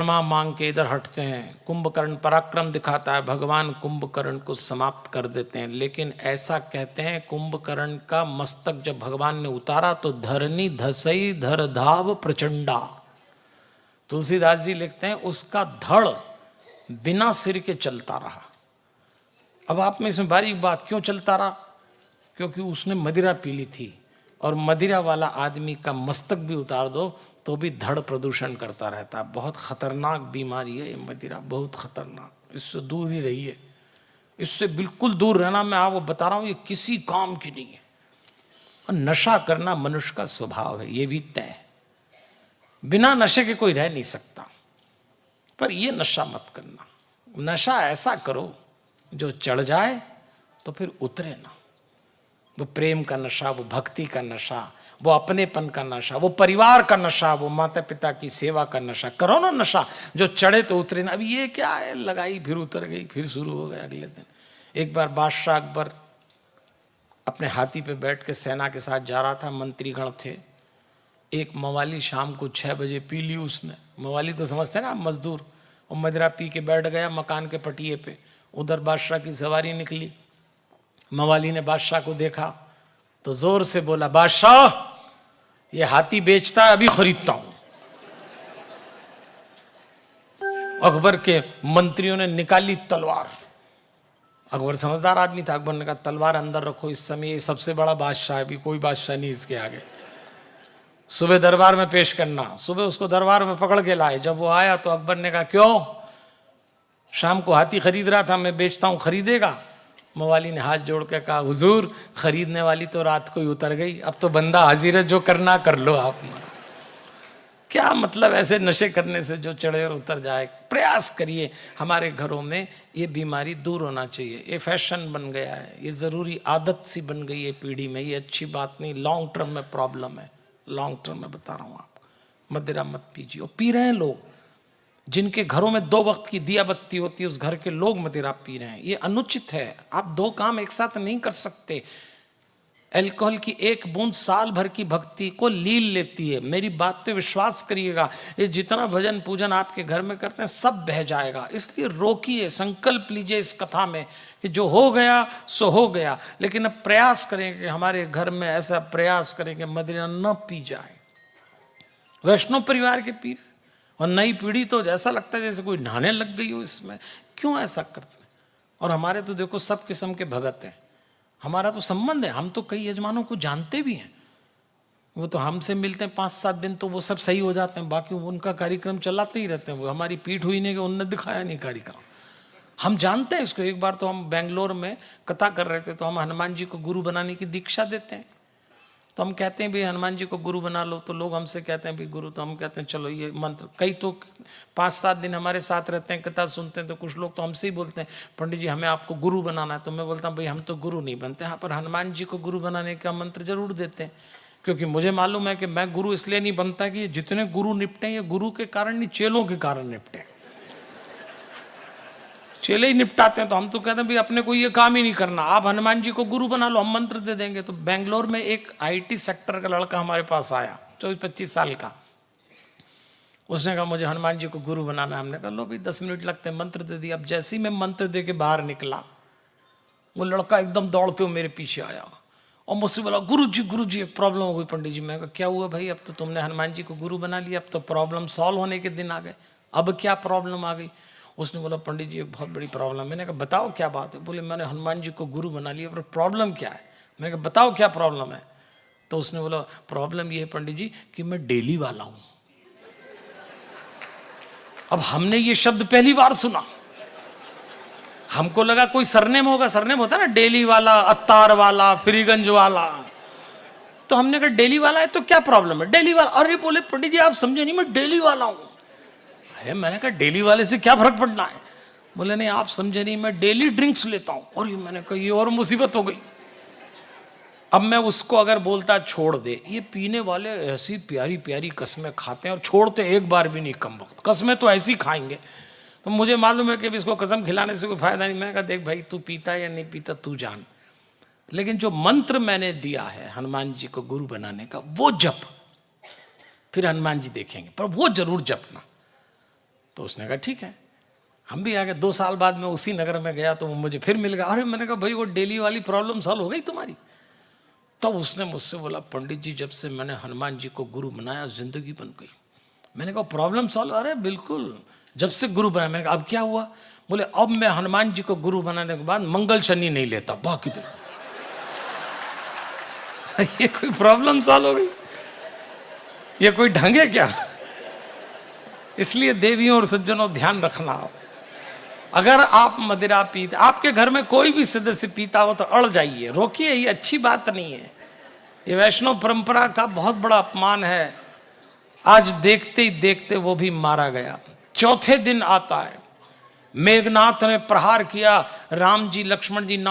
क्षमा मांग के इधर हटते हैं। कुंभकर्ण पराक्रम दिखाता है, भगवान कुंभकर्ण को समाप्त कर देते हैं। लेकिन ऐसा कहते हैं कुंभकर्ण का मस्तक जब भगवान ने उतारा तो धरनी धसई धर धाव प्रचंडा। तुलसीदास जी लिखते हैं उसका धड़ बिना सिर के चलता रहा। अब आप में इसमें बारीक बात, क्यों चलता रहा? क्योंकि उसने मदिरा पी ली थी, और मदिरा वाला आदमी का मस्तक भी उतार दो तो भी धड़ प्रदूषण करता रहता है। बहुत खतरनाक बीमारी है ये मदिरा, बहुत खतरनाक। इससे दूर ही रहिए, इससे बिल्कुल दूर रहना। मैं आपको बता रहा हूँ ये किसी काम की नहीं है। और नशा करना मनुष्य का स्वभाव है, ये भी तय है। बिना नशे के कोई रह नहीं सकता, पर ये नशा मत करना। नशा ऐसा करो जो चढ़ जाए तो फिर उतरे ना। वो प्रेम का नशा, वो भक्ति का नशा, वो अपनेपन का नशा, वो परिवार का नशा, वो माता पिता की सेवा का नशा करो ना। नशा जो चढ़े तो उतरे ना। अभी ये क्या है, लगाई फिर उतर गई, फिर शुरू हो गया अगले दिन। एक बार बादशाह अकबर अपने हाथी पे बैठ के सेना के साथ जा रहा था, मंत्रीगण थे। एक मवाली शाम को 6 बजे पी ली उसने। मवाली तो समझते हैं ना मजदूर। और मदिरा पी के बैठ गया मकान के पटिए पे। उधर बादशाह की सवारी निकली। मवाली ने बादशाह को देखा तो जोर से बोला, बादशाह ये हाथी बेचता है, अभी खरीदता हूं। अकबर के मंत्रियों ने निकाली तलवार। अकबर समझदार आदमी था। अकबर ने कहा तलवार अंदर रखो, इस समय ये सबसे बड़ा बादशाह है, अभी कोई बादशाह नहीं इसके आगे। सुबह दरबार में पेश करना। सुबह उसको दरबार में पकड़ के लाए। जब वो आया तो अकबर ने कहा क्यों, शाम को हाथी खरीद रहा था, मैं बेचता हूं, खरीदेगा? मवाली ने हाथ जोड़ के कहा हुजूर खरीदने वाली तो रात को ही उतर गई, अब तो बंदा हाजिर है, जो करना कर लो आप। क्या मतलब ऐसे नशे करने से जो चढ़े और उतर जाए। प्रयास करिए हमारे घरों में ये बीमारी दूर होना चाहिए। ये फैशन बन गया है, ये ज़रूरी आदत सी बन गई है पीढ़ी में। ये अच्छी बात नहीं, लॉन्ग टर्म में प्रॉब्लम है। लॉन्ग टर्म में बता रहा हूँ आपको। मदिरा मत पीजिए। और पी रहे हैं लोग, जिनके घरों में 2 वक्त की दिया बत्ती होती है, उस घर के लोग मदिरा पी रहे हैं। ये अनुचित है। आप 2 काम एक साथ नहीं कर सकते। अल्कोहल की 1 बूंद साल भर की भक्ति को लील लेती है। मेरी बात पे विश्वास करिएगा, ये जितना भजन पूजन आपके घर में करते हैं सब बह जाएगा। इसलिए रोकिए, संकल्प लीजिए इस कथा में कि जो हो गया सो हो गया। लेकिन अब प्रयास करें कि हमारे घर में ऐसा प्रयास करें कि मदिरा न पी जाए। वैष्णव परिवार के पी रहे, और नई पीढ़ी तो जैसा लगता है जैसे कोई नहाने लग गई हो इसमें। क्यों ऐसा करते हैं? और हमारे तो देखो सब किस्म के भगत हैं। हमारा तो संबंध है, हम तो कई यजमानों को जानते भी हैं। वो तो हमसे मिलते हैं 5-7 दिन तो वो सब सही हो जाते हैं, बाकी उनका कार्यक्रम चलाते ही रहते हैं। वो हमारी पीठ हुई नहीं कि उनने दिखाया नहीं कार्यक्रम। हम जानते हैं इसको। एक बार तो हम बेंगलोर में कथा कर रहे थे, तो हम हनुमान जी को गुरु बनाने की दीक्षा देते हैं। तो हम कहते हैं भाई हनुमान जी को गुरु बना लो, तो लोग हमसे कहते हैं भाई गुरु, तो हम कहते हैं चलो ये मंत्र। कई तो 5-7 दिन हमारे साथ रहते हैं, कथा सुनते हैं, तो कुछ लोग तो हमसे ही बोलते हैं पंडित जी हमें आपको गुरु बनाना है। तो मैं बोलता हूँ भाई हम तो गुरु नहीं बनते, हाँ पर हनुमान जी को गुरु बनाने का मंत्र जरूर देते हैं। क्योंकि मुझे मालूम है कि मैं गुरु इसलिए नहीं बनता कि जितने गुरु निपटे ये गुरु के कारण नहीं, चेलों के कारण निपटे। चेले ही निपटाते हैं, तो हम तो कहते हैं भाई अपने को ये काम ही नहीं करना, आप हनुमान जी को गुरु बना लो, हम मंत्र दे देंगे। तो बेंगलोर में एक IT सेक्टर का लड़का हमारे पास आया, 24-25 साल का। उसने कहा मुझे हनुमान जी को गुरु बनाना है। हमने कहा लो भाई 10 मिनट लगते हैं, मंत्र दे दिया। अब जैसे ही मैं मंत्र दे के बाहर निकला, वो लड़का एकदम दौड़ते हुए मेरे पीछे आया और मुझसे बोला गुरु जी प्रॉब्लम हो गई पंडित जी। मैं कहा क्या हुआ भाई? अब तो तुमने हनुमान जी को गुरु बना लिया, अब तो प्रॉब्लम सॉल्व होने के दिन आ गए, अब क्या प्रॉब्लम आ गई? उसने बोला पंडित जी बहुत बड़ी प्रॉब्लम। मैंने कहा बताओ क्या बात है? बोले मैंने हनुमान जी को गुरु बना लिया, पर प्रॉब्लम क्या है? मैंने कहा बताओ क्या प्रॉब्लम है? तो उसने बोला प्रॉब्लम ये है पंडित जी कि मैं डेली वाला हूं। अब हमने ये शब्द पहली बार सुना, हमको लगा कोई सरनेम होगा। सरनेम होता है ना, डेली वाला, अत्तार वाला, फ्रीगंज वाला। तो हमने कहा डेली वाला है तो क्या प्रॉब्लम है? डेली वाला। अरे बोले पंडित जी आप समझे नहीं, मैं डेली वाला हूं। मैंने कहा डेली वाले से क्या फर्क पड़ना है? बोले नहीं आप समझे नहीं, मैं डेली ड्रिंक्स लेता हूं। और मैंने कहा ये और मुसीबत हो गई। अब मैं उसको अगर बोलता छोड़ दे, ये पीने वाले ऐसी प्यारी प्यारी कस्में खाते हैं और छोड़ते एक बार भी नहीं, कम वक्त कस्में तो ऐसी खाएंगे। तो मुझे मालूम है कि इसको कसम खिलाने से कोई फायदा नहीं। मैंने कहा देख भाई तू पीता है या नहीं पीता तू जान, लेकिन जो मंत्र मैंने दिया है हनुमान जी को गुरु बनाने का, वो जप, फिर हनुमान जी देखेंगे, पर वो जरूर जपना। तो उसने कहा ठीक है। हम भी आ गए। 2 साल बाद मैं उसी नगर में गया तो वो मुझे फिर मिल गया। अरे मैंने कहा भाई वो डेली वाली प्रॉब्लम सॉल्व हो गई तुम्हारी? तो उसने मुझसे बोला पंडित जी जब से मैंने हनुमान जी को गुरु बनाया जिंदगी बन गई। मैंने कहा प्रॉब्लम सॉल्व? अरे बिल्कुल, जब से गुरु बनाया। मैंने कहा अब क्या हुआ? बोले अब मैं हनुमान जी को गुरु बनाने के बाद मंगल शनि नहीं लेता बाकी तो। ये कोई प्रॉब्लम सॉल्व हो गई? ये कोई ढंग है क्या? इसलिए देवियों और सज्जनों ध्यान रखना, अगर आप मदिरा पीते, आपके घर में कोई भी सदस्य पीता हो तो अड़ जाइए, रोकिए, ये अच्छी बात नहीं है। ये वैष्णव परंपरा का बहुत बड़ा अपमान है। आज देखते ही देखते वो भी मारा गया। चौथे दिन आता है, मेघनाथ ने प्रहार किया, राम जी लक्ष्मण जी नाक